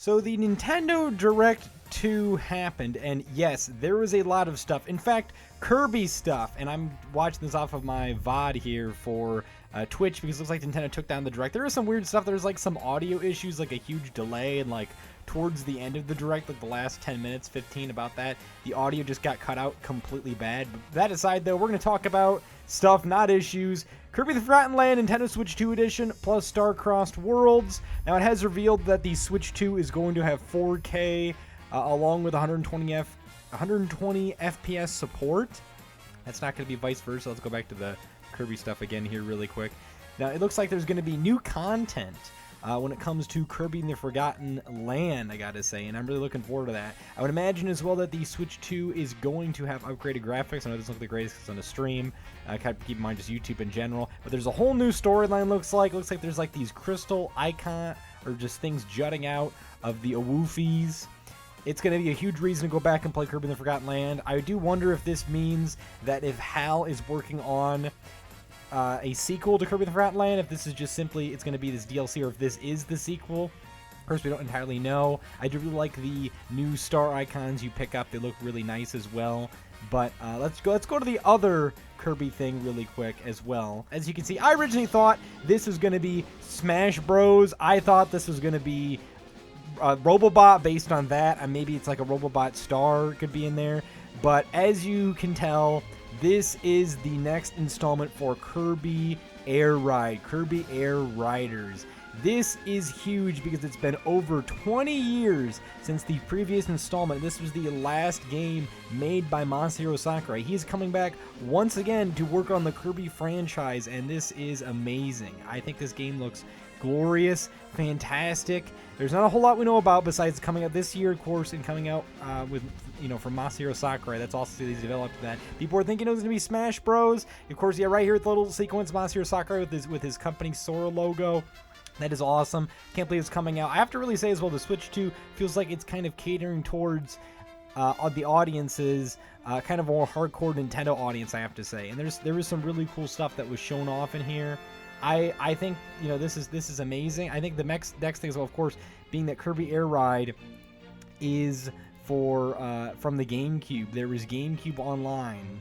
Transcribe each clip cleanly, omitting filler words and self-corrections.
So the Nintendo Direct 2 happened, and yes, there was a lot of stuff. In fact, Kirby stuff, and I'm watching this off of my VOD here for Twitch because it looks like Nintendo took down the Direct. There was some weird stuff. There's like some audio issues, like a huge delay, and like towards the end of the Direct, like the last 10 minutes, 15, about that, the audio just got cut out completely bad. But that aside, though, we're going to talk about stuff, not issues. Kirby the Forgotten Land Nintendo Switch 2 Edition plus Star-Crossed Worlds. Now, it has revealed that the Switch 2 is going to have 4K along with 120 FPS support. That's not going to be vice versa. Let's go back to the Kirby stuff again here really quick. Now, it looks like there's going to be new content when it comes to Kirby and the Forgotten Land, I gotta say, and I'm really looking forward to that. I would imagine as well that the Switch 2 is going to have upgraded graphics. I know it doesn't look the greatest because it's on a stream. Keep in mind just YouTube in general. But there's a whole new storyline, looks like. Looks like there's like these crystal icon, or just things jutting out of the Awoofies. It's going to be a huge reason to go back and play Kirby and the Forgotten Land. I do wonder if this means that if HAL is working on a sequel to Kirby the Forgotten Land, if this is just simply, it's going to be this DLC, or if this is the sequel. Of course, we don't entirely know. I do really like the new star icons you pick up. They look really nice as well. But let's go to the other Kirby thing really quick as well. As you can see, I originally thought this was going to be Smash Bros. I thought this was going to be Robobot based on that, and maybe it's like a Robobot star could be in there. But as you can tell, this is the next installment for Kirby Air Ride, Kirby Air Riders. This is huge because it's been over 20 years since the previous installment. This was the last game made by Masahiro Sakurai. He is coming back once again to work on the Kirby franchise, and this is amazing. I think this game looks glorious, fantastic. There's not a whole lot we know about besides coming out this year, of course, and coming out with, from Masahiro Sakurai. That's also he's developed that. People are thinking it was going to be Smash Bros. Of course, yeah, right here at the little sequence, Masahiro Sakurai with his company Sora logo. That is awesome. Can't believe it's coming out. I have to really say as well, the Switch 2 feels like it's kind of catering towards the audiences, kind of a more hardcore Nintendo audience, I have to say. And there was some really cool stuff that was shown off in here. I think this is amazing. I think the next thing is, well, of course, being that Kirby Air Ride is from the GameCube. There was GameCube Online.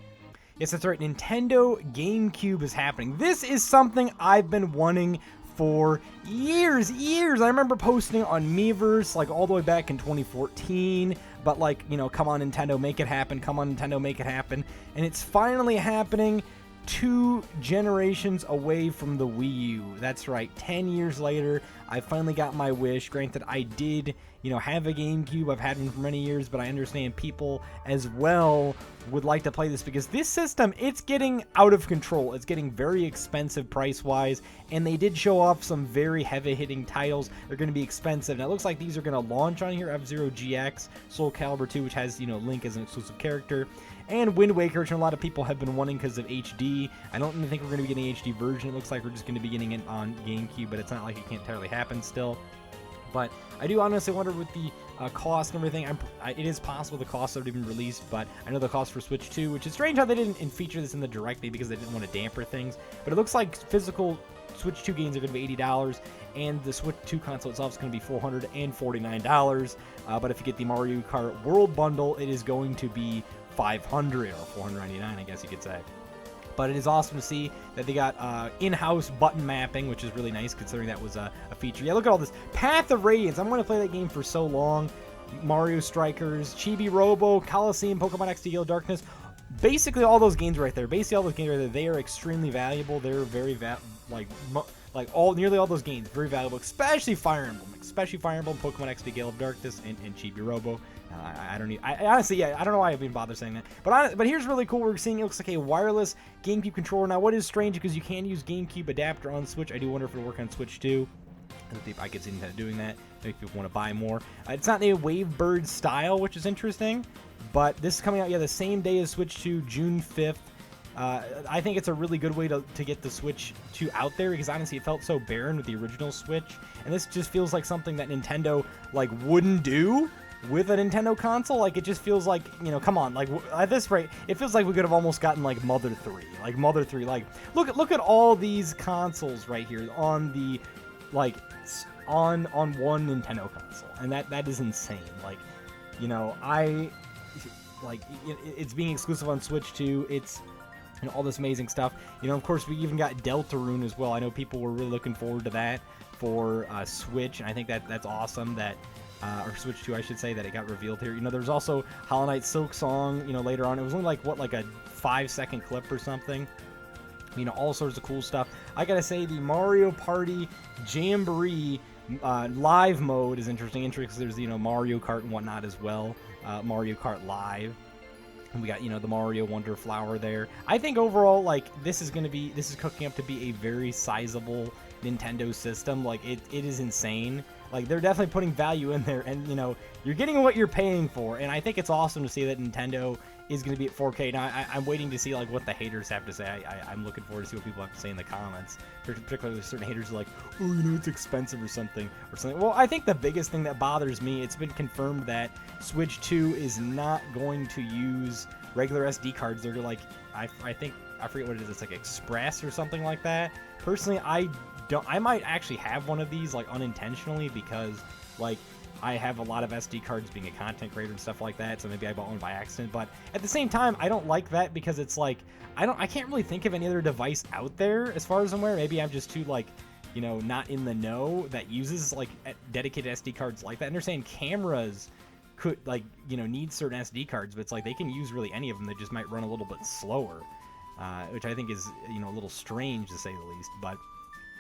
Yes, that's right. Nintendo GameCube is happening. This is something I've been wanting for years. I remember posting on Miiverse like all the way back in 2014, but like, come on Nintendo, make it happen. Come on Nintendo, make it happen. And it's finally happening. 2 generations away from the Wii U. That's right, 10 years later, I finally got my wish. Granted, I did, have a GameCube. I've had one for many years, but I understand people as well would like to play this because this system, it's getting out of control. It's getting very expensive price-wise, and they did show off some very heavy-hitting titles. They're going to be expensive, and it looks like these are going to launch on here. F-Zero GX, Soul Calibur 2, which has, Link as an exclusive character, and Wind Waker, which a lot of people have been wanting because of HD. I don't even think we're going to be getting an HD version. It looks like we're just going to be getting it on GameCube, but it's not like it can't entirely happen still. But I do honestly wonder with the cost and everything. It is possible the costs have been released, but I know the cost for Switch 2, which is strange how they didn't feature this in the Direct, maybe because they didn't want to damper things. But it looks like physical Switch 2 games are going to be $80, and the Switch 2 console itself is going to be $449. But if you get the Mario Kart World Bundle, it is going to be $500 or $499, I guess you could say. But it is awesome to see that they got in-house button mapping, which is really nice considering that was a feature. Yeah, look at all this. Path of Radiance. I'm going to play that game for so long. Mario Strikers, Chibi Robo, Coliseum, Pokemon XD, Gale of Darkness. Basically all those games right there. They are extremely valuable. They're very nearly all those games very valuable, especially Fire Emblem, Pokemon XD, Gale of Darkness, and Chibi Robo. I honestly, I don't know why I've been bothered saying that. But here's really cool. We're seeing it looks like a wireless GameCube controller. Now, what is strange because you can use GameCube adapter on Switch. I do wonder if it'll work on Switch too. I could see Nintendo doing that. Maybe people want to buy more. It's not a Wavebird style, which is interesting. But this is coming out, the same day as Switch 2, June 5th. I think it's a really good way to get the Switch 2 out there because honestly it felt so barren with the original Switch, and this just feels like something that Nintendo wouldn't do with a Nintendo console. It just feels like, come on, at this rate it feels like we could have almost gotten Mother 3. Look at all these consoles right here on the like on one Nintendo console, and that is insane. Like, you know, it's being exclusive on Switch too. It's, you know, all this amazing stuff. You know, of course, we even got Deltarune as well. I know people were really looking forward to that for Switch, and I think that's awesome that, or Switch 2, I should say, that it got revealed here. You know, there's also Hollow Knight Silk Song, you know, later on. It was only like, what, like a 5-second clip or something. You know, all sorts of cool stuff. I gotta say, the Mario Party Jamboree live mode is interesting because there's, you know, Mario Kart and whatnot as well. Mario Kart Live. And we got, you know, the Mario Wonder Flower there. I think overall, like, this is cooking up to be a very sizable Nintendo system. Like, it is insane. Like, they're definitely putting value in there, and, you know, you're getting what you're paying for. And I think it's awesome to see that Nintendo is going to be at 4K. Now, I'm waiting to see, like, what the haters have to say. I'm looking forward to see what people have to say in the comments. Particularly certain haters are like, oh, you know, it's expensive or something. Well, I think the biggest thing that bothers me, it's been confirmed that Switch 2 is not going to use regular SD cards. They're like, I forget what it is. It's like Express or something like that. Personally, I might actually have one of these, like, unintentionally, because, like, I have a lot of SD cards being a content creator and stuff like that, so maybe I bought one by accident. But at the same time, I don't like that because it's like, I can't really think of any other device out there as far as I'm aware. Maybe I'm just too, like, you know, not in the know that uses, like, dedicated SD cards like that. And they're saying cameras could, like, you know, need certain SD cards, but it's like they can use really any of them. They just might run a little bit slower, which I think is, you know, a little strange to say the least. But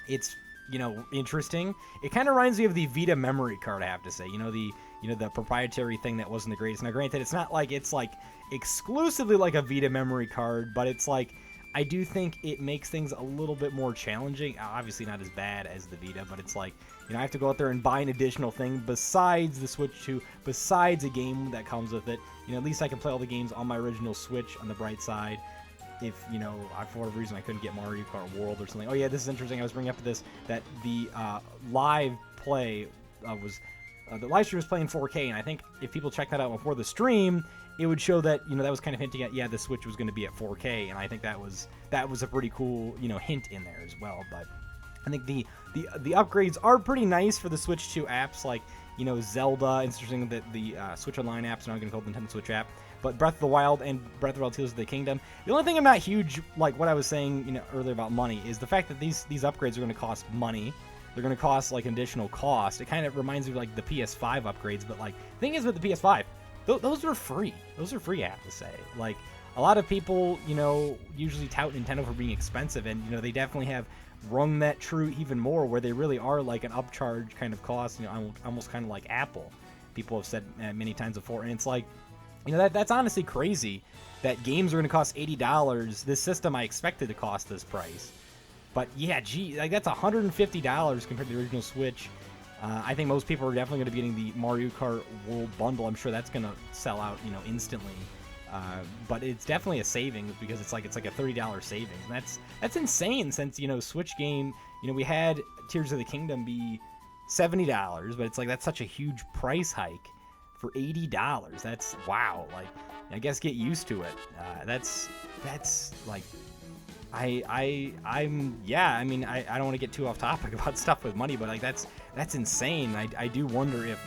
it's, you know, interesting. It kind of reminds me of the Vita memory card, I have to say. You know, the proprietary thing that wasn't the greatest. Now, granted, it's not like it's like exclusively like a Vita memory card, but it's like, I do think it makes things a little bit more challenging. Obviously not as bad as the Vita, but it's like, you know, I have to go out there and buy an additional thing besides the Switch 2, besides a game that comes with it. You know, at least I can play all the games on my original Switch on the bright side. If, you know, for whatever reason I couldn't get Mario Kart World or something. Oh yeah, this is interesting. I was bringing up this, that the live play was, the live stream was playing 4K, and I think if people check that out before the stream, it would show that, you know, that was kind of hinting at, yeah, the Switch was going to be at 4K, and I think that was a pretty cool, you know, hint in there as well. But I think the upgrades are pretty nice for the Switch 2 apps, like, you know, Zelda. It's interesting that the Switch Online apps are now going to call the Nintendo Switch app. But Breath of the Wild and Breath of the Wild Tears of the Kingdom. The only thing I'm not huge, like what I was saying, you know, earlier about money, is the fact that these upgrades are going to cost money. They're going to cost, like, an additional cost. It kind of reminds me of, like, the PS5 upgrades. But, like, the thing is with the PS5, those are free. Those are free, I have to say. Like, a lot of people, you know, usually tout Nintendo for being expensive. And, you know, they definitely have rung that true even more, where they really are, like, an upcharge kind of cost. You know, almost kind of like Apple. People have said many times before. And it's like, you know, that's honestly crazy that games are going to cost $80. This system I expected to cost this price. But yeah, gee, like, that's $150 compared to the original Switch. I think most people are definitely going to be getting the Mario Kart World Bundle. I'm sure that's going to sell out, you know, instantly. But it's definitely a savings because it's like a $30 savings. And that's insane since, you know, Switch game, you know, we had Tears of the Kingdom be $70, but it's like that's such a huge price hike. For $80, that's wow. Like, I guess get used to it. That's like, I'm yeah. I mean, I don't want to get too off topic about stuff with money, but like that's insane. I do wonder if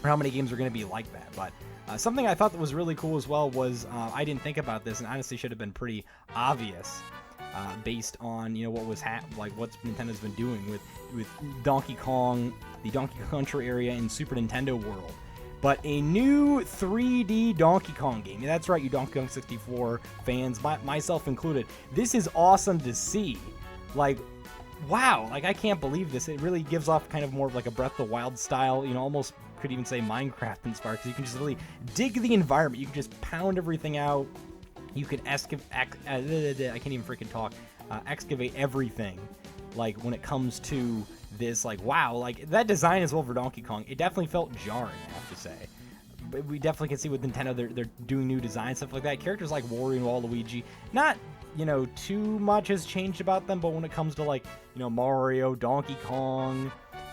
how many games are going to be like that. But something I thought that was really cool as well was I didn't think about this, and honestly should have been pretty obvious. Based on, you know, what was like what Nintendo's been doing with Donkey Kong, the Donkey Country area in Super Nintendo World. But a new 3D Donkey Kong game. Yeah, that's right, you Donkey Kong 64 fans, myself included. This is awesome to see. Like, wow, like, I can't believe this. It really gives off kind of more of like a Breath of the Wild style, you know, almost could even say Minecraft inspired, because you can just really dig the environment. You can just pound everything out. You can I can't even freaking talk. Excavate everything. Like, when it comes to this, like, wow, like, that design as well for Donkey Kong, it definitely felt jarring, I have to say. But we definitely can see with Nintendo, they're doing new designs, stuff like that. Characters like Wario and Waluigi, not, you know, too much has changed about them, but when it comes to, like, you know, Mario, Donkey Kong,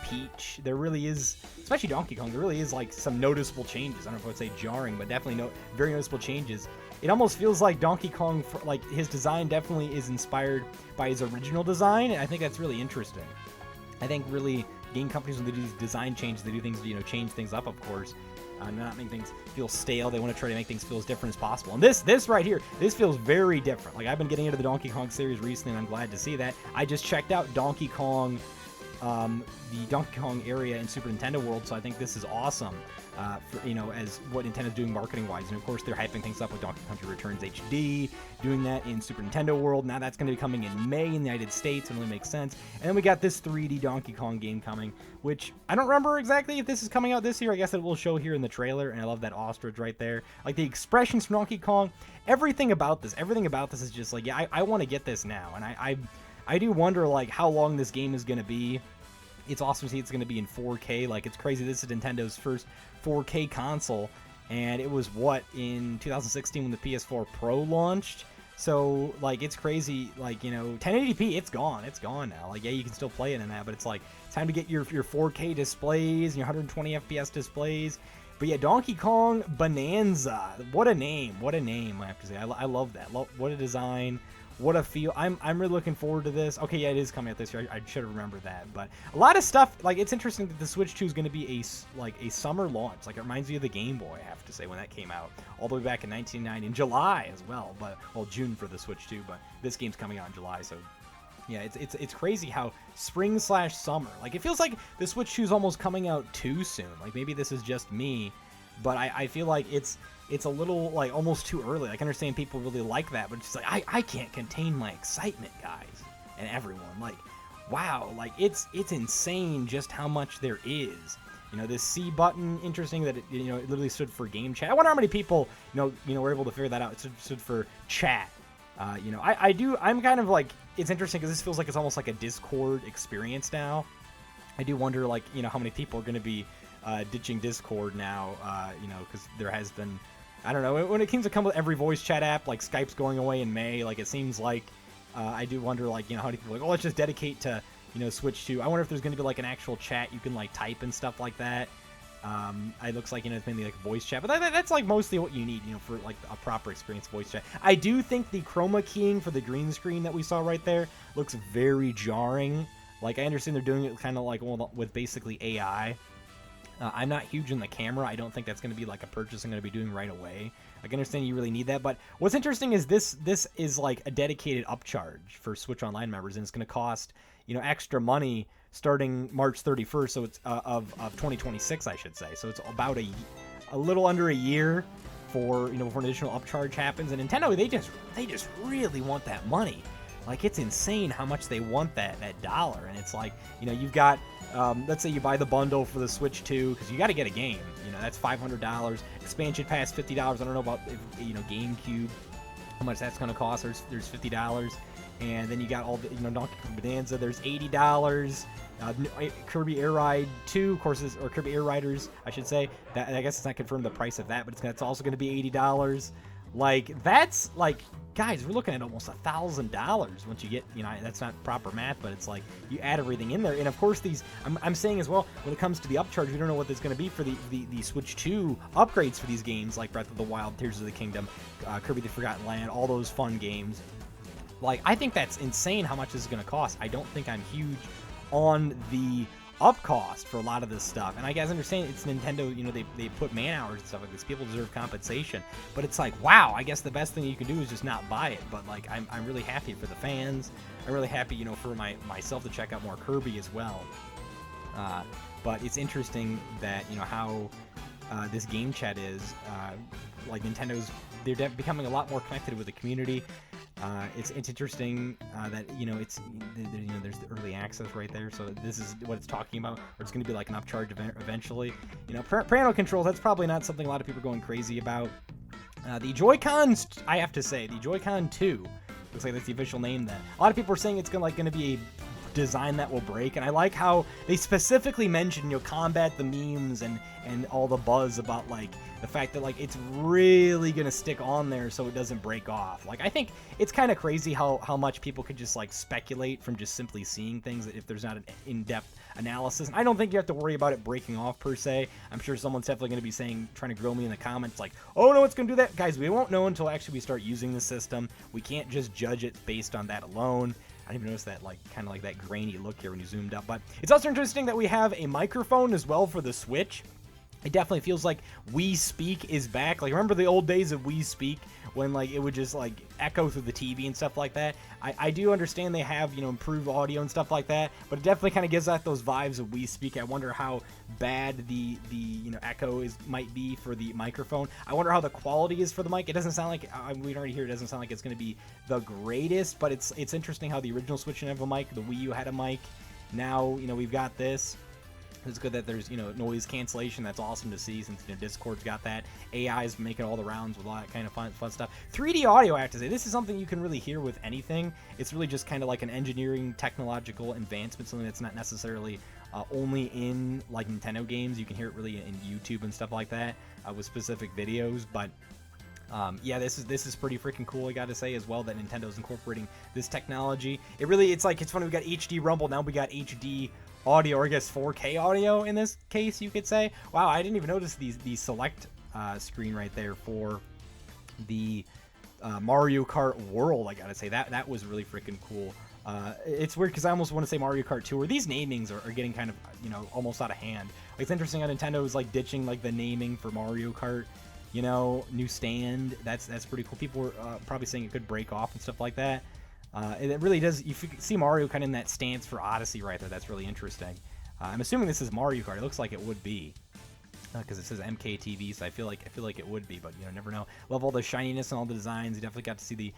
Peach, there really is, especially Donkey Kong, there really is, like, some noticeable changes. I don't know if I would say jarring, but definitely very noticeable changes. It almost feels like Donkey Kong, like, his design definitely is inspired by his original design, and I think that's really interesting. I think really game companies, when they do these design changes, they do things to, change things up, of course. Not make things feel stale. They want to try to make things feel as different as possible. And this right here, this feels very different. Like, I've been getting into the Donkey Kong series recently, and I'm glad to see that. I just checked out Donkey Kong, the Donkey Kong area in Super Nintendo World, so I think this is awesome. As what Nintendo's doing marketing-wise. And, of course, they're hyping things up with Donkey Kong Returns HD, doing that in Super Nintendo World. Now that's going to be coming in May in the United States. It really makes sense. And then we got this 3D Donkey Kong game coming, which I don't remember exactly if this is coming out this year. I guess it will show here in the trailer, and I love that ostrich right there. Like, the expressions from Donkey Kong, everything about this is just like, yeah, I want to get this now. And I do wonder, like, how long this game is going to be. It's awesome to see it's going to be in 4K. Like, it's crazy. This is Nintendo's first 4K console, and it was, in 2016 when the PS4 Pro launched? So, like, it's crazy. Like, 1080p, it's gone. It's gone now. Like, yeah, you can still play it in that, but it's, like, time to get your 4K displays and your 120 FPS displays. But, yeah, Donkey Kong Bonanza. What a name. What a name, I have to say. I love that. What a design. What a feel. I'm really looking forward to this. Okay, yeah, it is coming out this year. I should have remembered that. But a lot of stuff, like, it's interesting that the Switch 2 is going to be a summer launch. Like, it reminds me of the Game Boy, I have to say, when that came out. All the way back in 1990, in July as well. June for the Switch 2, but this game's coming out in July, so yeah, it's crazy how spring/summer. Like, it feels like the Switch 2 is almost coming out too soon. Like, maybe this is just me, but I feel like it's a little, like, almost too early. Like, I understand people really like that, but it's just like, I can't contain my excitement, guys, and everyone. Like, wow, like, it's insane just how much there is. This C button, interesting that it literally stood for game chat. I wonder how many people, were able to figure that out. It stood for chat. I'm kind of like, it's interesting because this feels like it's almost like a Discord experience now. I do wonder, like, how many people are going to be ditching Discord now, because there has been, I don't know, when it seems to come with every voice chat app, like Skype's going away in May, like, it seems like, I do wonder, like, how many people are like, oh, let's just dedicate to, Switch 2. I wonder if there's going to be, like, an actual chat you can, like, type and stuff like that. It looks like, it's mainly, like, voice chat, but that's, like, mostly what you need, for, like, a proper experience voice chat. I do think the chroma keying for the green screen that we saw right there looks very jarring. Like, I understand they're doing it kind of like, well, with basically AI. I'm not huge in the camera. I don't think that's going to be like a purchase I'm going to be doing right away. I can understand you really need that, but what's interesting is this is like a dedicated upcharge for Switch Online members, and it's going to cost, extra money starting March 31st, so it's of 2026, I should say. So it's about a little under a year for, before an additional upcharge happens. And Nintendo, they just really want that money. Like, it's insane how much they want that dollar. And it's like, you've got, let's say you buy the bundle for the Switch 2, because you got to get a game. That's $500. Expansion pass, $50. I don't know about, Gamecube, how much that's going to cost. There's $50. And then you got all the, Donkey Kong Bonanza, there's $80. Kirby Air Ride 2, of course, or Kirby Air Riders, I should say. That, I guess it's not confirmed the price of that, but it's also going to be $80. Like, that's, like, guys, we're looking at almost $1,000 once you get, that's not proper math, but it's like you add everything in there. And of course, these, I'm saying as well, when it comes to the upcharge, we don't know what there's going to be for the Switch 2 upgrades for these games, like Breath of the Wild, Tears of the Kingdom, Kirby the Forgotten Land, all those fun games. Like, I think that's insane how much this is going to cost. I don't think I'm huge on the up cost for a lot of this stuff. And I guys understand it's Nintendo, they put man hours and stuff like this. People deserve compensation. But it's like, wow, I guess the best thing you can do is just not buy it. But, like, I'm really happy for the fans. I'm really happy, for myself to check out more Kirby as well. But it's interesting that, how this game chat is, like, they're becoming a lot more connected with the community. It's interesting that there's the early access right there, so this is what it's talking about. Or it's going to be like an upcharge eventually. Parental controls, that's probably not something a lot of people are going crazy about. The Joy-Cons, I have to say, the Joy-Con 2 looks like that's the official name. Then a lot of people are saying it's going to be a design that will break, and I like how they specifically mention combat the memes and all the buzz about, like, the fact that, like, it's really gonna stick on there so it doesn't break off. Like, I think it's kind of crazy how much people could just, like, speculate from just simply seeing things if there's not an in-depth analysis. And I don't think you have to worry about it breaking off per se. I'm sure someone's definitely going to be trying to grill me in the comments like, oh no, it's going to do that. Guys, we won't know until actually we start using the system. We can't just judge it based on that alone. I didn't even notice that, like, kind of like that grainy look here when you zoomed up. But it's also interesting that we have a microphone as well for the Switch. It definitely feels like We Speak is back. Like, remember the old days of We Speak when, like, it would just, like, echo through the TV and stuff like that? I do understand they have, you know, improved audio and stuff like that, but it definitely kind of gives out those vibes of We Speak. I wonder how bad the you know, echo might be for the microphone. I wonder how the quality is for the mic. It doesn't sound like, we can already hear it doesn't sound like it's going to be the greatest, but it's interesting how the original Switch didn't have a mic. The Wii U had a mic. Now, you know, we've got this. It's good that there's, you know, noise cancellation. That's awesome to see since, you know, Discord's got that. AI is making all the rounds with all that kind of fun stuff. 3D audio, I have to say, this is something you can really hear with anything. It's really just kind of like an engineering, technological advancement, something that's not necessarily only in, like, Nintendo games. You can hear it really in YouTube and stuff like that with specific videos, but yeah, this is pretty freaking cool, I gotta say, as well, that Nintendo's incorporating this technology. It's funny, we got HD Rumble, now we got HD audio, or I guess 4K audio in this case, you could say. Wow, I didn't even notice the select screen right there for the Mario Kart World, I gotta say. That was really freaking cool. It's weird because I almost want to say Mario Kart Tour. These namings are getting kind of, you know, almost out of hand. Like, it's interesting how Nintendo is, like, ditching, like, the naming for Mario Kart. You know, new stand. That's pretty cool. People were probably saying it could break off and stuff like that. And it really does. You see Mario kind of in that stance for Odyssey right there. That's really interesting. I'm assuming this is Mario Kart. It looks like it would be because it says MKTV, so I feel like it would be, but, you know, never know. Love all the shininess and all the designs. You definitely got to see the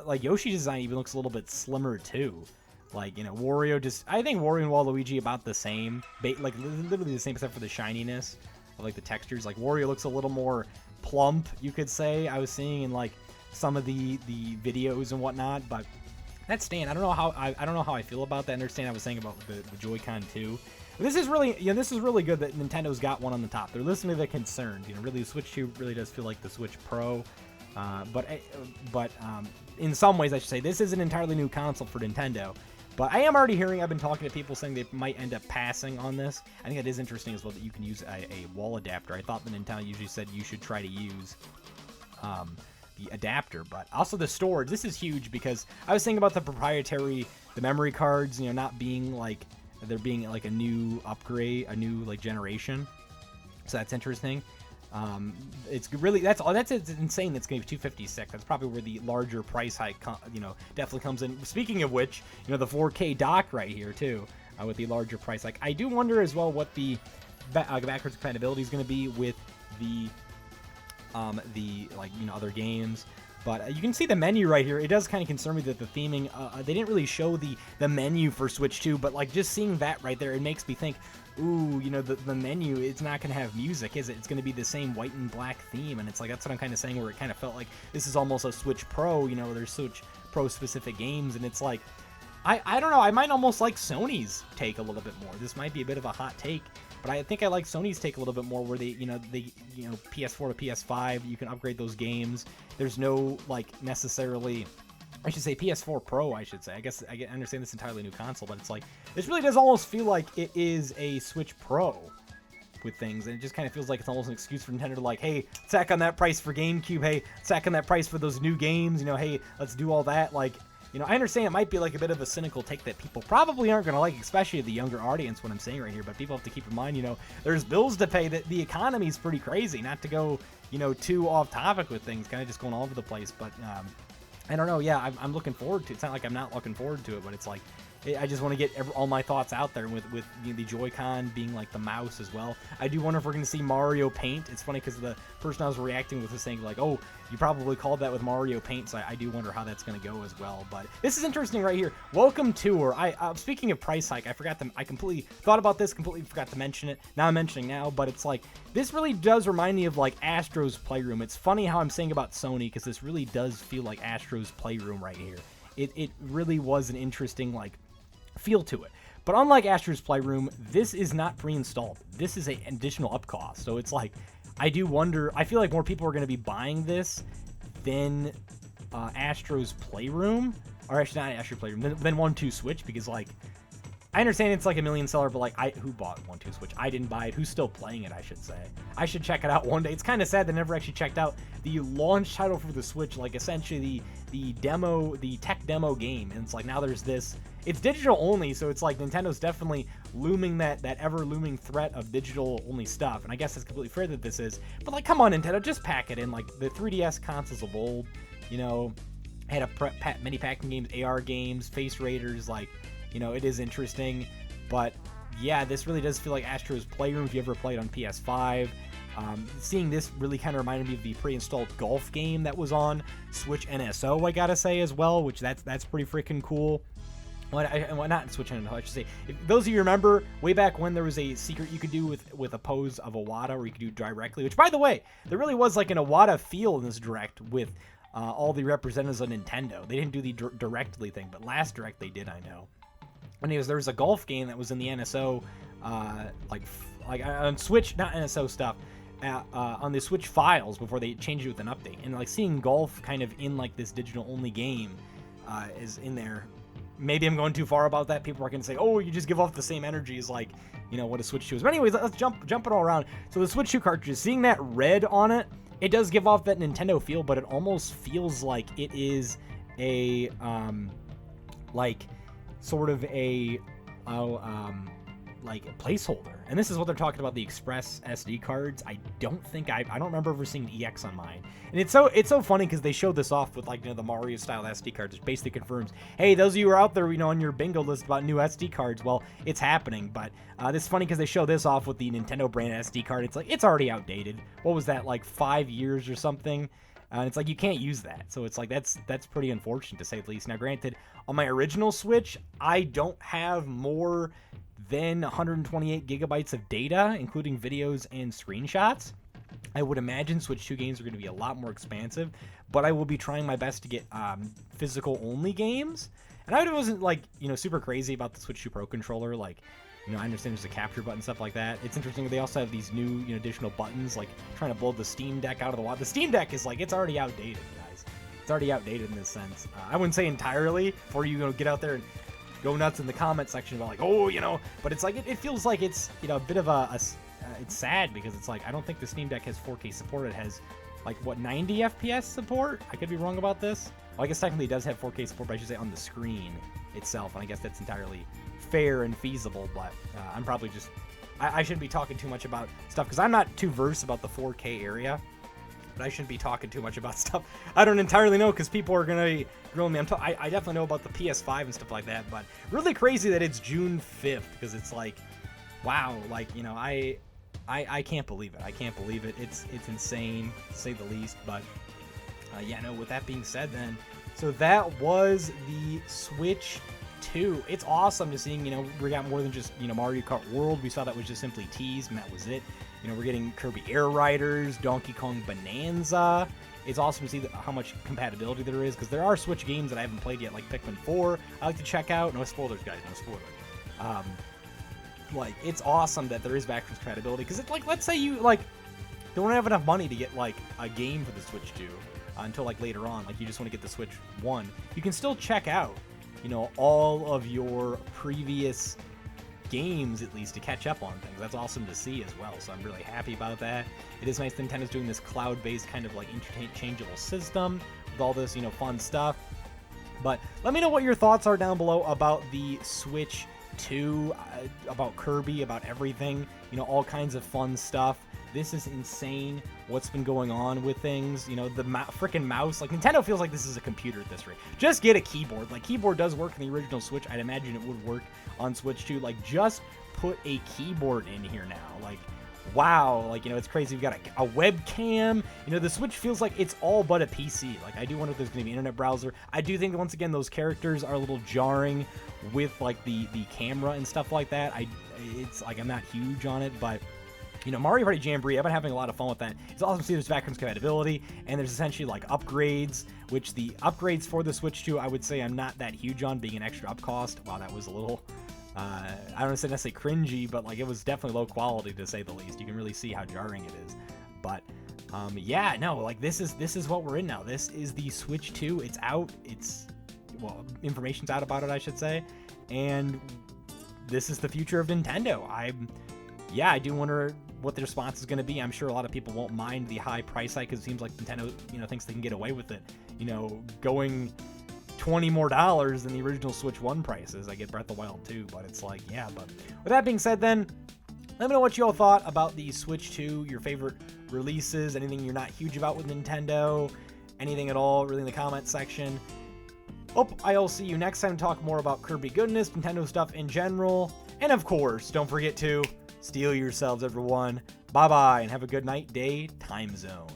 like Yoshi's design even looks a little bit slimmer too. Like, you know, Wario I think Wario and Waluigi about the same, like literally the same except for the shininess. Like the textures, like Wario looks a little more plump, you could say. I was seeing in, like, some of the videos and whatnot, but that stand, I don't know how I feel about that. Understand I was saying about the Joy-Con 2. This is really, you know, this is really good that Nintendo's got one on the top. They're listening to the concerns. You know, really the Switch 2 really does feel like the Switch Pro, but in some ways I should say this is an entirely new console for Nintendo. But I am already hearing, I've been talking to people saying they might end up passing on this. I think it is interesting as well that you can use a wall adapter. I thought the Nintendo usually said you should try to use the adapter, but also the storage. This is huge because I was thinking about the memory cards, you know, not being like, there being like a new upgrade, a new, like, generation. So that's interesting. It's really, that's insane. That's going to be $256. That's probably where the larger price hike, you know, definitely comes in. Speaking of which, you know, the 4K dock right here too, with the larger price hike. I do wonder as well what the backwards compatibility is going to be with the like, you know, other games. But you can see the menu right here. It does kind of concern me that the theming, they didn't really show the menu for Switch 2, but, like, just seeing that right there, it makes me think, ooh, you know, the menu, it's not going to have music, is it? It's going to be the same white and black theme, and it's like, that's what I'm kind of saying, where it kind of felt like this is almost a Switch Pro, you know, there's Switch Pro specific games, and it's like, I don't know, I might almost like Sony's take a little bit more. This might be a bit of a hot take, but I think I like Sony's take a little bit more, where they PS4 to PS5, you can upgrade those games. There's no, like, necessarily, I should say PS4 Pro, I should say. I guess I understand this entirely new console, but it's like, this really does almost feel like it is a Switch Pro with things, and it just kind of feels like it's almost an excuse for Nintendo to, like, hey, sack on that price for GameCube, hey, sack on that price for those new games, you know, hey, let's do all that, like, you know, I understand it might be like a bit of a cynical take that people probably aren't going to like, especially the younger audience, what I'm saying right here, but people have to keep in mind, you know, there's bills to pay, that the economy is pretty crazy, not to go, you know, too off topic with things, kind of just going all over the place, but I don't know, yeah, I'm looking forward to it. It's not like I'm not looking forward to it, but it's like, I just want to get all my thoughts out there with you know, the Joy-Con being like the mouse as well. I do wonder if we're going to see Mario Paint. It's funny because the person I was reacting with was saying, like, oh, you probably called that with Mario Paint, so I do wonder how that's going to go as well. But this is interesting right here. Welcome Tour. Speaking of price hike, I completely thought about this, completely forgot to mention it. Now I'm mentioning now, but it's like, this really does remind me of, like, Astro's Playroom. It's funny how I'm saying about Sony, because this really does feel like Astro's Playroom right here. It really was an interesting, like, feel to it. But unlike Astro's Playroom, this is not pre-installed. This is an additional up cost. So it's like, I do wonder, I feel like more people are going to be buying this than Astro's Playroom, or actually not Astro's Playroom, than 1-2 Switch, because, like, I understand it's like a million seller, but like, who bought 1-2 Switch? I didn't buy it. Who's still playing it, I should say. I should check it out one day. It's kind of sad that I never actually checked out the launch title for the Switch, like essentially the tech demo game. And it's like, now there's this. It's digital only, so it's like Nintendo's definitely looming that ever-looming threat of digital-only stuff. And I guess it's completely fair that this is. But like, come on, Nintendo, just pack it in. Like, the 3DS consoles of old, you know, had many packing games, AR games, Face Raiders, like, you know, it is interesting, but yeah, this really does feel like Astro's Playroom if you ever played on PS5. Seeing this really kind of reminded me of the pre-installed golf game that was on Switch NSO, I gotta say, as well, which that's pretty freaking cool. Well, not Switch NSO, I should say. If those of you remember, way back when there was a secret you could do with a pose of Iwata, where you could do directly, which, by the way, there really was like an Iwata feel in this Direct with all the representatives of Nintendo. They didn't do the directly thing, but last Direct they did, I know. Anyways, there was a golf game that was in the NSO, like on Switch, not NSO stuff, on the Switch files before they changed it with an update. And like seeing golf kind of in like this digital only game is in there. Maybe I'm going too far about that. People are going to say, oh, you just give off the same energy as like, you know, what a Switch 2 is. But anyways, let's jump it all around. So the Switch 2 cartridge, seeing that red on it, it does give off that Nintendo feel, but it almost feels like it is a, like, sort of a like a placeholder. And this is what they're talking about, the Express SD cards. I don't remember ever seeing an EX on mine. And it's so funny because they showed this off with, like, you know, the Mario style SD cards, which basically confirms, hey, those of you who are out there, you know, on your bingo list about new SD cards, well, it's happening. But this is funny because they show this off with the Nintendo brand SD card. It's like, it's already outdated. What was that, like 5 years or something? And it's like, you can't use that. So it's like, that's pretty unfortunate, to say the least. Now, granted, on my original Switch, I don't have more than 128 gigabytes of data, including videos and screenshots. I would imagine Switch 2 games are going to be a lot more expansive, but I will be trying my best to get physical-only games. And I wasn't, like, you know, super crazy about the Switch 2 Pro controller. Like, you know, I understand there's a capture button, stuff like that. It's interesting that they also have these new, you know, additional buttons, like trying to blow the Steam Deck out of the water. The Steam Deck is like, it's already outdated, guys. It's already outdated in this sense. I wouldn't say entirely, before you know, get out there and go nuts in the comment section about like, oh, you know, but it's like, it feels like it's, you know, a bit of it's sad because it's like, I don't think the Steam Deck has 4K support. It has like, what, 90 FPS support? I could be wrong about this. Well, I guess technically it does have 4K support, but I should say on the screen itself, and I guess that's entirely fair and feasible, but I'm probably just, I shouldn't be talking too much about stuff because I'm not too versed about the 4K area, but I shouldn't be talking too much about stuff I don't entirely know because people are going to grill me. I definitely know about the PS5 and stuff like that, but really crazy that it's June 5th because it's like, wow, like, you know, I can't believe it. I can't believe it. It's insane, to say the least, but yeah, no, with that being said then, so that was the Switch 2. It's awesome to seeing, you know, we got more than just, you know, Mario Kart World. We saw that was just simply teased, and that was it. You know, we're getting Kirby Air Riders, Donkey Kong Bonanza. It's awesome to see how much compatibility there is, because there are Switch games that I haven't played yet, like Pikmin 4. I like to check out. No spoilers, guys, no spoilers. Like, it's awesome that there is backwards compatibility, because it's like, let's say you, like, don't have enough money to get, like, a game for the Switch 2 until, like, later on. Like, you just want to get the Switch 1. You can still check out, you know, all of your previous games, at least, to catch up on things. That's awesome to see as well, so I'm really happy about that. It is nice Nintendo's doing this cloud-based kind of, like, interchangeable system with all this, you know, fun stuff. But let me know what your thoughts are down below about the Switch 2, about Kirby, about everything, you know, all kinds of fun stuff. This is insane what's been going on with things. You know, the freaking mouse. Like, Nintendo feels like this is a computer at this rate. Just get a keyboard. Like, keyboard does work in the original Switch. I'd imagine it would work on Switch 2. Like, just put a keyboard in here now. Like, wow. Like, you know, it's crazy. We've got a webcam. You know, the Switch feels like it's all but a PC. Like, I do wonder if there's going to be an internet browser. I do think, once again, those characters are a little jarring with, like, the camera and stuff like that. It's, like, I'm not huge on it, but... You know, Mario Party Jamboree, I've been having a lot of fun with that. It's awesome to see there's backwards compatibility, and there's essentially, like, upgrades, which the upgrades for the Switch 2, I would say I'm not that huge on, being an extra up cost. Wow, that was a little, I don't want to say necessarily cringy, but, like, it was definitely low quality, to say the least. You can really see how jarring it is. But, yeah, no, like, this is what we're in now. This is the Switch 2. It's out. Well, information's out about it, I should say. And this is the future of Nintendo. I do wonder what the response is going to be. I'm sure a lot of people won't mind the high price hike because it seems like Nintendo, thinks they can get away with it. Going $20 more than the original Switch 1 prices. I get Breath of the Wild 2, but it's like, yeah. But with that being said, then, let me know what you all thought about the Switch 2, your favorite releases, anything you're not huge about with Nintendo, anything at all, really, in the comments section. Hope I'll see you next time to talk more about Kirby goodness, Nintendo stuff in general, and of course, don't forget to steel yourselves, everyone. Bye-bye, and have a good night, day, time zone.